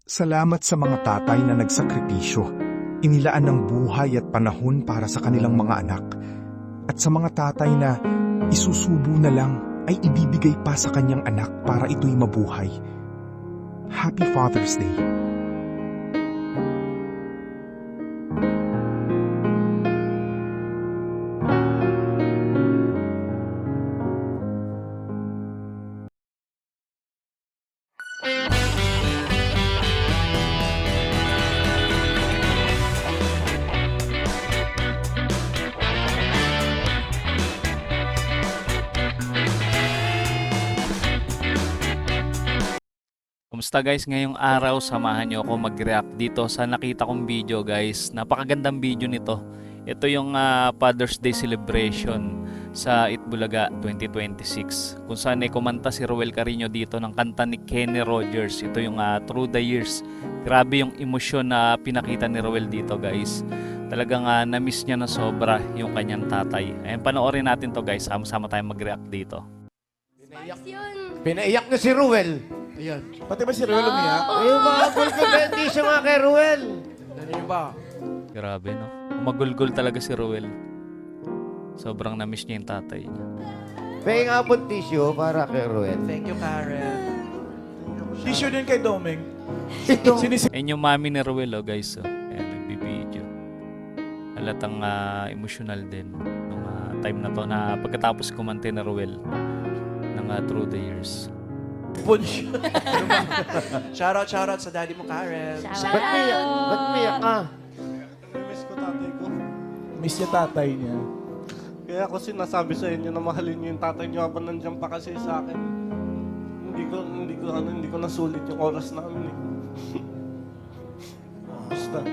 Salamat sa mga tatay na nagsakripisyo, inilaan ng buhay at panahon para sa kanilang mga anak. At sa mga tatay na isusubo na lang ay ibibigay pa sa kanyang anak para ito'y mabuhay. Happy Father's Day! Kumusta guys? Ngayong araw, samahan nyo ako mag-react dito sa nakita kong video guys. Napakagandang video nito. Ito yung Father's Day celebration sa Itbulaga 2026. Kung saan ay kumanta si Ruel Carino dito ng kanta ni Kenny Rogers. Ito yung Through the Years. Grabe yung emosyon na pinakita ni Ruel dito guys. Talagang na-miss niya na sobra yung kanyang tatay. Ayan, panoorin natin to guys. Sama-sama tayong mag-react dito. Pinaiyak na si Ruel. Ayan. Pati ba si Ruel umiyak? Ay, umabol ka ba? Hindi siya nga kay Ruel. Ano yun ba? Grabe no? Umagulgol talaga si Ruel. Sobrang na-miss niya yung tatay niya. Pahing nga po tissue para kay Ruel. Thank you, Karen. Tissue din kay Domeng. Ayun yung mami ni Ruel, oh, guys. Oh. Ayan, nagbibideo. Halatang emotional din nung time na to na pagkatapos kumante na Ruel ng Through the Years. Punch. Shoutout sa daddy mo, Karen. Ba't miyak ka? Miss ko tatay ko. Miss niya tatay niya. Kaya ako sinasabi sa inyo na mahalin niyo yung tatay niyo habang nandiyan pa kasi sa akin. Hindi ko nasulit yung oras namin eh. Basta.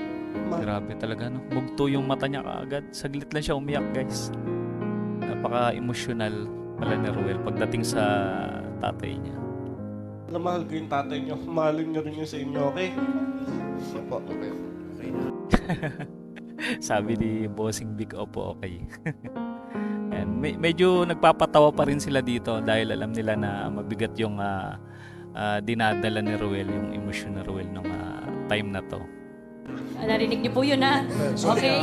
Grabe talaga, no? Bugto yung mata niya kaagad. Saglit lang siya umiyak, guys. Napaka-emotional pala ni Ruel pagdating sa tatay niya. Mahal ko yung tatay niyo. Mahalin niyo rin yun sa inyo, okay? Opo, okay. Sabi ni Bossing Big Opo, okay. And medyo nagpapatawa pa rin sila dito dahil alam nila na mabigat yung dinadala ni Ruel, yung emosyon ni Ruel nung time na to. Narinig niyo po yun, ha? Okay?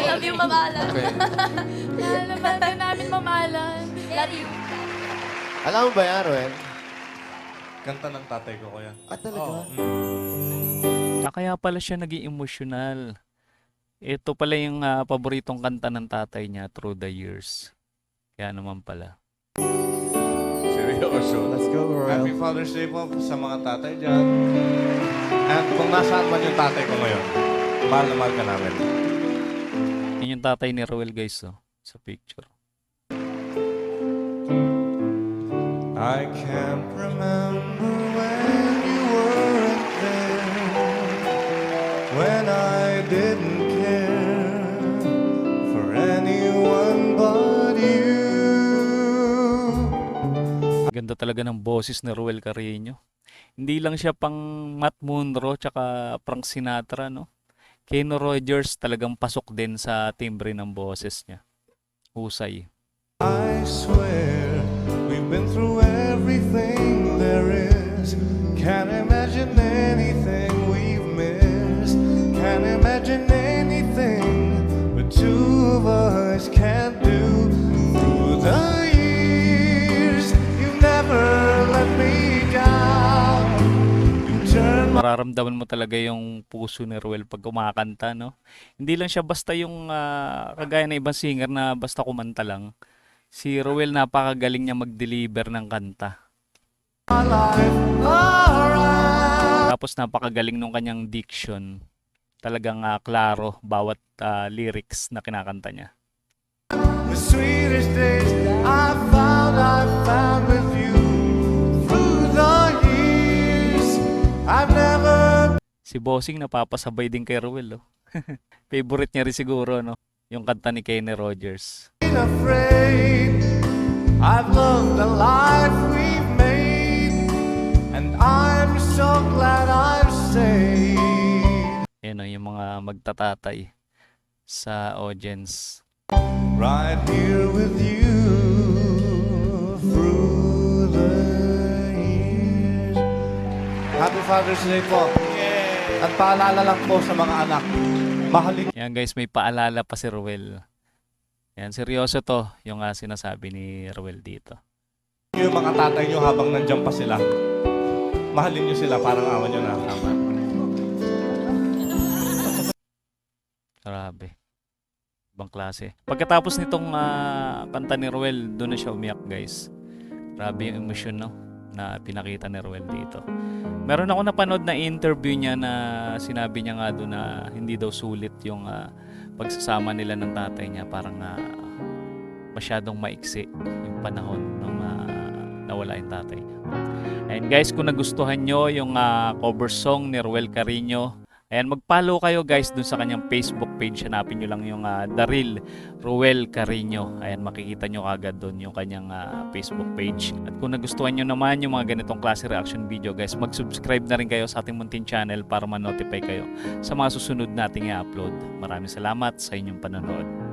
Love you, mamalan. Okay. Mahal naman ka namin, mamalan. Love you. Alam mo ba yan, Ruel? Kanta ng tatay ko, kuya. Talaga? Kaya pala siya naging emotional. Ito pala yung paboritong kanta ng tatay niya, Through the Years. Kaya naman pala. Seryoso. Let's go, Happy Ruel. Father's Day po sa mga tatay dyan. And kung nasaan man yung tatay ko ngayon, mahal na mahal ka namin. Yan yung tatay ni Ruel, guys, oh, sa picture. I can't remember when you weren't there, when I didn't care for anyone but you. Ganda talaga ng boses ni Ruel Carino. Hindi lang siya pang Matt Monro tsaka Frank Sinatra, no? Kenny Rogers talagang pasok din sa timbre ng boses niya. Husay. I swear we've been through everything there is. Can't imagine anything we've missed. Can't imagine anything the two of us can't do. Through the years, you've never let me down. You turn my Mararamdaman mo talaga yung puso ni Ruel pag kumakanta, no? Hindi lang siya basta yung kagaya ng ibang singer na basta kumanta lang. Si Ruel napakagaling niya mag-deliver ng kanta. life around. Tapos napakagaling nung kanyang diction. Talagang klaro bawat lyrics na kinakanta niya. The sweetest days I found with you. Through the years, I've never Si Bossing napapasabay din kay Ruel, oh. Favorite niya rin siguro, no? Yung kanta ni Kenny Rogers. been afraid. I've loved the life we've made, and I'm so glad I've stayed. Yan, oh, yung mga magtatatay sa audience. Right here with you through the years. Happy Father's Day po. At paalala lang po sa mga anak, mahalin Yan guys, may paalala pa si Ruel. Yan, seryoso to yung sinasabi ni Ruel dito. niyo yung mga tatay niyo habang nandiyan pa sila. Mahalin niyo sila, parang awan niyo na. Grabe. Ibang klase. Pagkatapos nitong kanta ni Ruel, doon na siya umiyak guys. Grabe yung emosyon no, na pinakita ni Ruel dito. Meron ako napanood na interview niya na sinabi niya nga doon na hindi daw sulit yung pagsasama nila ng tatay niya. Parang masyadong maiksi yung panahon nung nawala yung tatay niya. And guys, kung nagustuhan nyo yung cover song ni Ruel Carino, ayan, mag-follow kayo guys dun sa kanyang Facebook page. Hanapin nyo lang yung The Real Ruel Carino. Ayan, makikita nyo kagad dun yung kanyang Facebook page. At kung nagustuhan nyo naman yung mga ganitong klase reaction video guys, mag-subscribe na rin kayo sa ating munting channel para ma-notify kayo sa mga susunod nating i-upload. Maraming salamat sa inyong panonood.